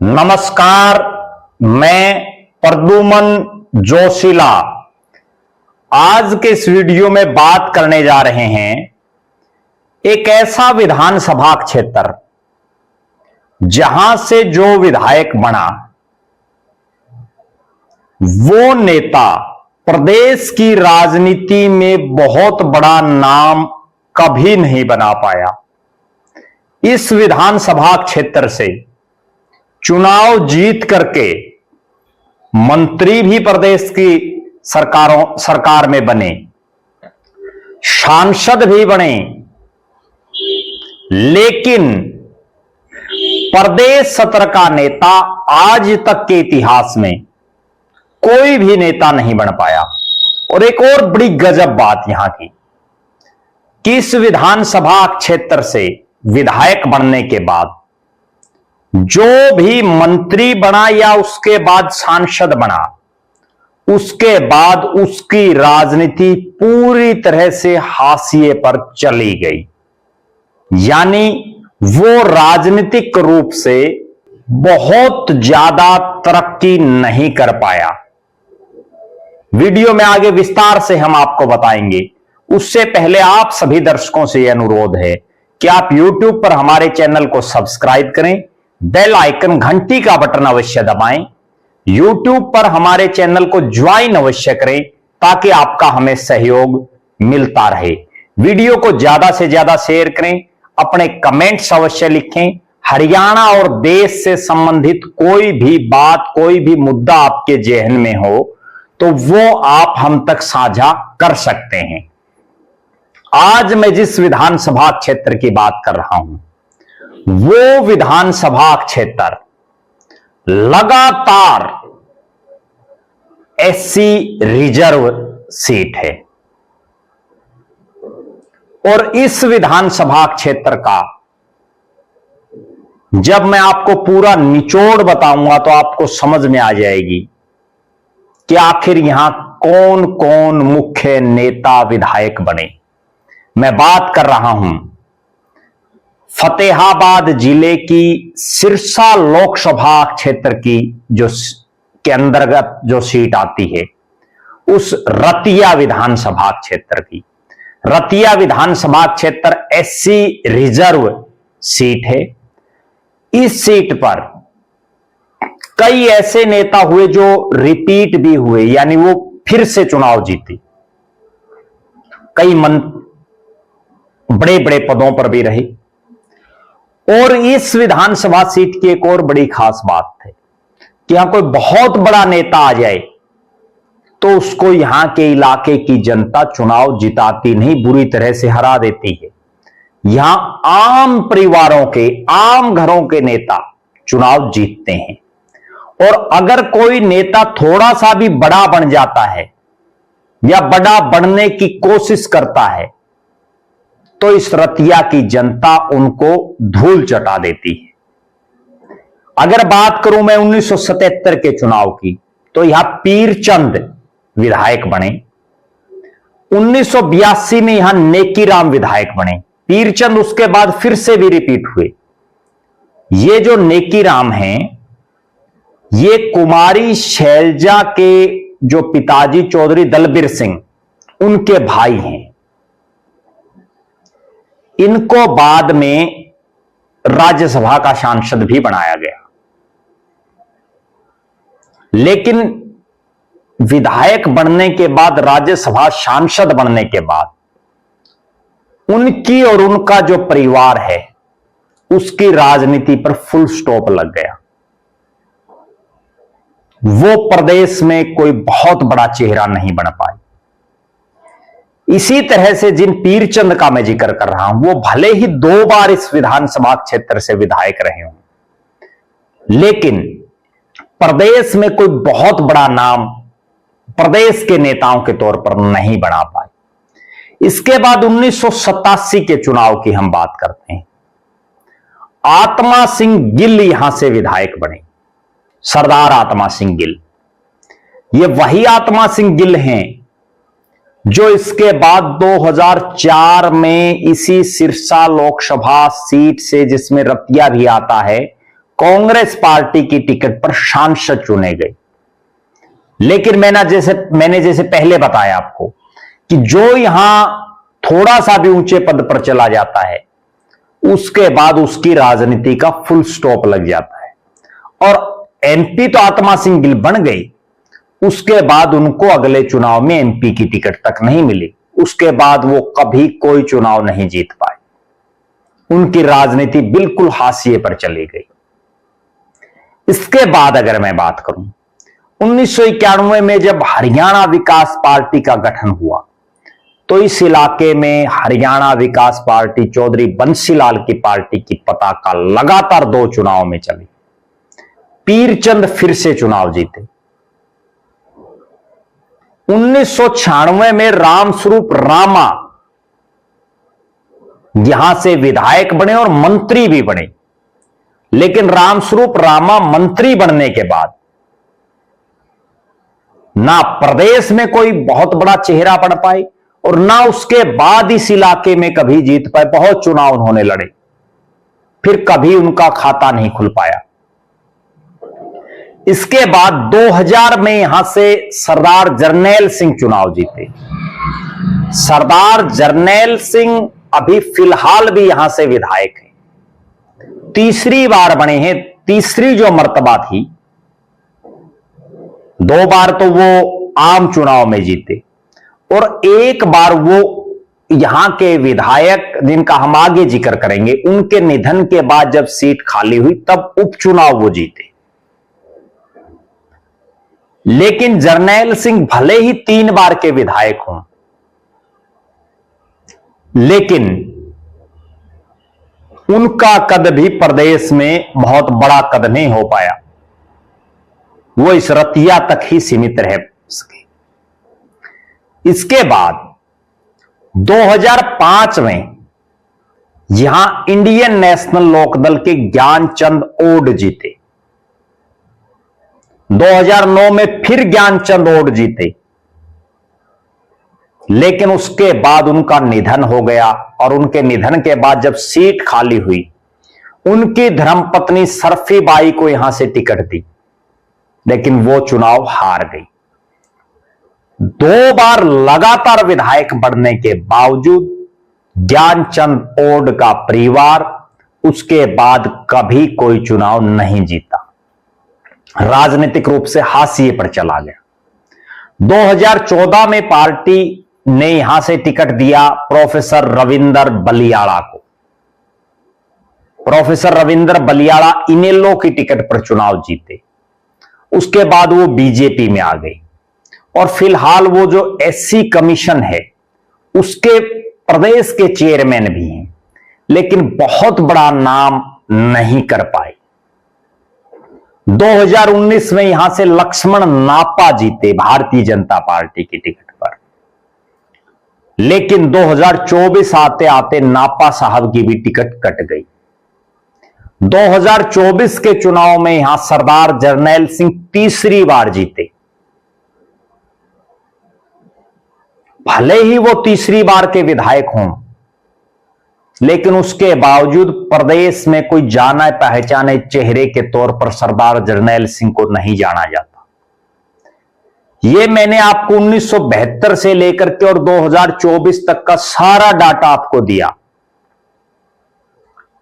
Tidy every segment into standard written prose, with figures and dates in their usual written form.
नमस्कार, मैं प्रद्युमन जोशीला आज के इस वीडियो में बात करने जा रहे हैं एक ऐसा विधानसभा क्षेत्र जहां से जो विधायक बना वो नेता प्रदेश की राजनीति में बहुत बड़ा नाम कभी नहीं बना पाया। इस विधानसभा क्षेत्र से चुनाव जीत करके मंत्री भी प्रदेश की सरकार में बने, सांसद भी बने, लेकिन प्रदेश सत्र का नेता आज तक के इतिहास में कोई भी नेता नहीं बन पाया। और एक और बड़ी गजब बात यहां की कि इस विधानसभा क्षेत्र से विधायक बनने के बाद जो भी मंत्री बना या उसके बाद सांसद बना, उसके बाद उसकी राजनीति पूरी तरह से हाशिए पर चली गई। यानी वो राजनीतिक रूप से बहुत ज्यादा तरक्की नहीं कर पाया। वीडियो में आगे विस्तार से हम आपको बताएंगे। उससे पहले आप सभी दर्शकों से यह अनुरोध है कि आप YouTube पर हमारे चैनल को सब्सक्राइब करें, बेल आइकन घंटी का बटन अवश्य दबाएं, YouTube पर हमारे चैनल को ज्वाइन अवश्य करें ताकि आपका हमें सहयोग मिलता रहे। वीडियो को ज्यादा से ज्यादा शेयर करें, अपने कमेंट्स अवश्य लिखें। हरियाणा और देश से संबंधित कोई भी बात, कोई भी मुद्दा आपके जेहन में हो तो वो आप हम तक साझा कर सकते हैं। आज मैं जिस विधानसभा क्षेत्र की बात कर रहा हूं वो विधानसभा क्षेत्र लगातार एससी रिजर्व सीट है। और इस विधानसभा क्षेत्र का जब मैं आपको पूरा निचोड़ बताऊंगा तो आपको समझ में आ जाएगी कि आखिर यहां कौन कौन मुख्य नेता विधायक बने। मैं बात कर रहा हूं फतेहाबाद जिले की सिरसा लोकसभा क्षेत्र की जो के अंतर्गत जो सीट आती है, उस रतिया विधानसभा क्षेत्र की। रतिया विधानसभा क्षेत्र एससी रिजर्व सीट है। इस सीट पर कई ऐसे नेता हुए जो रिपीट भी हुए, यानी वो फिर से चुनाव जीते। कई बड़े बड़े पदों पर भी रहे। और इस विधानसभा सीट की एक और बड़ी खास बात है कि यहां कोई बहुत बड़ा नेता आ जाए तो उसको यहां के इलाके की जनता चुनाव जिताती नहीं, बुरी तरह से हरा देती है। यहां आम परिवारों के, आम घरों के नेता चुनाव जीतते हैं। और अगर कोई नेता थोड़ा सा भी बड़ा बन जाता है या बड़ा बनने की कोशिश करता है तो इस रतिया की जनता उनको धूल चटा देती है। अगर बात करूं मैं 1977 के चुनाव की तो यहां पीरचंद विधायक बने। 1982 में यहां नेकीराम विधायक बने। पीरचंद उसके बाद फिर से भी रिपीट हुए। ये जो नेकीराम हैं, ये कुमारी शैलजा के जो पिताजी चौधरी दलबीर सिंह, उनके भाई हैं। इनको बाद में राज्यसभा का सांसद भी बनाया गया। लेकिन विधायक बनने के बाद, राज्यसभा सांसद बनने के बाद उनकी और उनका जो परिवार है उसकी राजनीति पर फुल स्टॉप लग गया। वो प्रदेश में कोई बहुत बड़ा चेहरा नहीं बन पाए। इसी तरह से जिन पीरचंद का मैं जिक्र कर रहा हूं वो भले ही 2 बार इस विधानसभा क्षेत्र से विधायक रहे हों, लेकिन प्रदेश में कोई बहुत बड़ा नाम प्रदेश के नेताओं के तौर पर नहीं बना पाए। इसके बाद 1987 के चुनाव की हम बात करते हैं। आत्मा सिंह गिल यहां से विधायक बने। सरदार आत्मा सिंह गिल, ये वही आत्मा सिंह गिल हैं जो इसके बाद 2004 में इसी सिरसा लोकसभा सीट से, जिसमें रतिया भी आता है, कांग्रेस पार्टी की टिकट पर सांसद चुने गए। लेकिन मैंने जैसे पहले बताया आपको कि जो यहां थोड़ा सा भी ऊंचे पद पर चला जाता है उसके बाद उसकी राजनीति का फुल स्टॉप लग जाता है। और एमपी तो आत्मा सिंह गिल बन गई, उसके बाद उनको अगले चुनाव में एमपी की टिकट तक नहीं मिली। उसके बाद वो कभी कोई चुनाव नहीं जीत पाए, उनकी राजनीति बिल्कुल हाशिए पर चली गई। इसके बाद अगर मैं बात करूं 1991 में जब हरियाणा विकास पार्टी का गठन हुआ तो इस इलाके में हरियाणा विकास पार्टी चौधरी बंसीलाल की पार्टी की पताका लगातार 2 चुनाव में चली। पीरचंद फिर से चुनाव जीते। 1996 में रामस्वरूप रामा यहां से विधायक बने और मंत्री भी बने। लेकिन रामस्वरूप रामा मंत्री बनने के बाद ना प्रदेश में कोई बहुत बड़ा चेहरा बन पाए और ना उसके बाद इस इलाके में कभी जीत पाए। बहुत चुनाव उन्होंने लड़े, फिर कभी उनका खाता नहीं खुल पाया। इसके बाद 2000 में यहां से सरदार जरनैल सिंह चुनाव जीते। सरदार जरनैल सिंह अभी फिलहाल भी यहां से विधायक हैं, तीसरी बार बने हैं। तीसरी जो मर्तबा थी, 2 बार तो वो आम चुनाव में जीते और एक बार वो यहां के विधायक जिनका हम आगे जिक्र करेंगे, उनके निधन के बाद जब सीट खाली हुई तब उपचुनाव वो जीते। लेकिन जरनैल सिंह भले ही 3 बार के विधायक हों, लेकिन उनका कद भी प्रदेश में बहुत बड़ा कद नहीं हो पाया। वो इस रतिया तक ही सीमित रह सके। इसके बाद 2005 में यहां इंडियन नेशनल लोकदल के ज्ञानचंद ओड जीते। 2009 में फिर ज्ञानचंद ओड जीते, लेकिन उसके बाद उनका निधन हो गया और उनके निधन के बाद जब सीट खाली हुई, उनकी धर्मपत्नी सरफीबाई को यहां से टिकट दी, लेकिन वो चुनाव हार गई। 2 बार लगातार विधायक बनने के बावजूद ज्ञानचंद ओड का परिवार उसके बाद कभी कोई चुनाव नहीं जीता, राजनीतिक रूप से हाशिए पर चला गया। 2014 में पार्टी ने यहां से टिकट दिया प्रोफेसर रविंदर बलियाड़ा को। प्रोफेसर रविंदर बलियाड़ा इनेलो की टिकट पर चुनाव जीते। उसके बाद वो बीजेपी में आ गई और फिलहाल वो जो एससी कमीशन है उसके प्रदेश के चेयरमैन भी हैं, लेकिन बहुत बड़ा नाम नहीं कर पाए। 2019 में यहां से लक्ष्मण नापा जीते भारतीय जनता पार्टी की टिकट पर, लेकिन 2024 आते आते नापा साहब की भी टिकट कट गई। 2024 के चुनाव में यहां सरदार जरनैल सिंह तीसरी बार जीते। भले ही वो तीसरी बार के विधायक हों, लेकिन उसके बावजूद प्रदेश में कोई जाना पहचाने चेहरे के तौर पर सरदार जरनैल सिंह को नहीं जाना जाता। यह मैंने आपको 1972 से लेकर के और 2024 तक का सारा डाटा आपको दिया,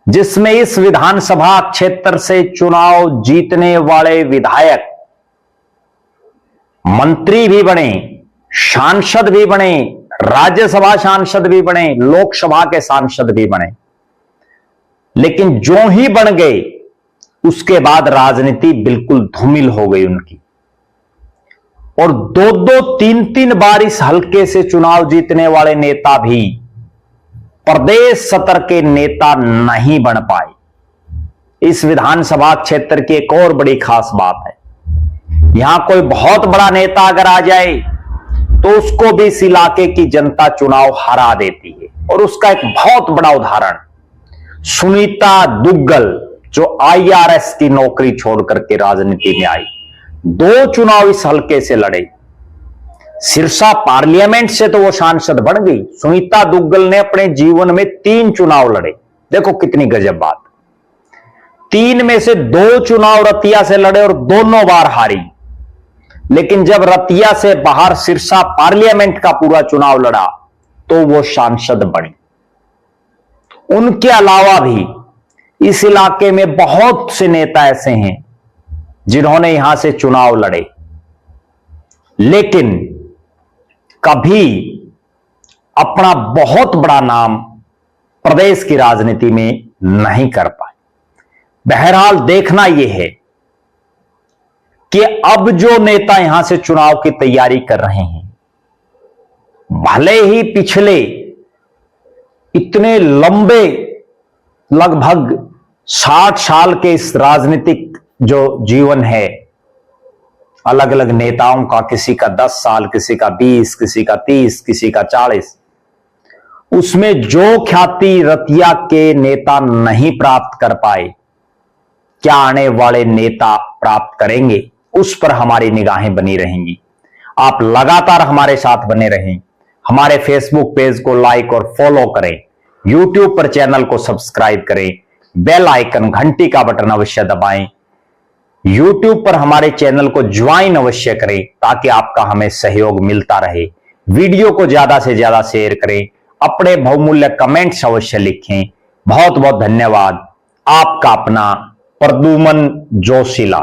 जिसमें इस विधानसभा क्षेत्र से चुनाव जीतने वाले विधायक मंत्री भी बने, सांसद भी बने, राज्यसभा सांसद भी बने, लोकसभा के सांसद भी बने, लेकिन जो ही बन गए उसके बाद राजनीति बिल्कुल धूमिल हो गई उनकी। और 2-2, 3-3 बार इस हल्के से चुनाव जीतने वाले नेता भी प्रदेश सत्र के नेता नहीं बन पाए। इस विधानसभा क्षेत्र की एक और बड़ी खास बात है, यहां कोई बहुत बड़ा नेता अगर आ जाए तो उसको भी इस इलाके की जनता चुनाव हरा देती है। और उसका एक बहुत बड़ा उदाहरण सुनीता दुग्गल, जो आईआरएस की नौकरी छोड़ करके राजनीति में आई, 2 चुनाव इस हल्के से लड़े। सिरसा पार्लियामेंट से तो वो सांसद बन गई। सुनीता दुग्गल ने अपने जीवन में 3 चुनाव लड़े। देखो कितनी गजब बात। 3 में से 2 चुनाव रतिया से लड़े और दोनों बार हारी। लेकिन जब रतिया से बाहर सिरसा पार्लियामेंट का पूरा चुनाव लड़ा तो वो सांसद बनी। उनके अलावा भी इस इलाके में बहुत से नेता ऐसे हैं जिन्होंने यहां से चुनाव लड़े, लेकिन कभी अपना बहुत बड़ा नाम प्रदेश की राजनीति में नहीं कर पाए। बहरहाल देखना यह है कि अब जो नेता यहां से चुनाव की तैयारी कर रहे हैं, भले ही पिछले इतने लंबे लगभग 60 साल के इस राजनीतिक जो जीवन है अलग अलग नेताओं का, किसी का 10 साल, किसी का 20, किसी का 30, किसी का 40, उसमें जो ख्याति रतिया के नेता नहीं प्राप्त कर पाए, क्या आने वाले नेता प्राप्त करेंगे, उस पर हमारी निगाहें बनी रहेंगी। आप लगातार हमारे साथ बने रहें। हमारे फेसबुक पेज को लाइक और फॉलो करें, यूट्यूब पर चैनल को सब्सक्राइब करें, बेल आइकन घंटी का बटन अवश्य दबाएं, यूट्यूब पर हमारे चैनल को ज्वाइन अवश्य करें ताकि आपका हमें सहयोग मिलता रहे। वीडियो को ज्यादा से ज्यादा शेयर करें, अपने बहुमूल्य कमेंट्स अवश्य लिखें। बहुत बहुत धन्यवाद। आपका अपना प्रद्युमन जोशीला।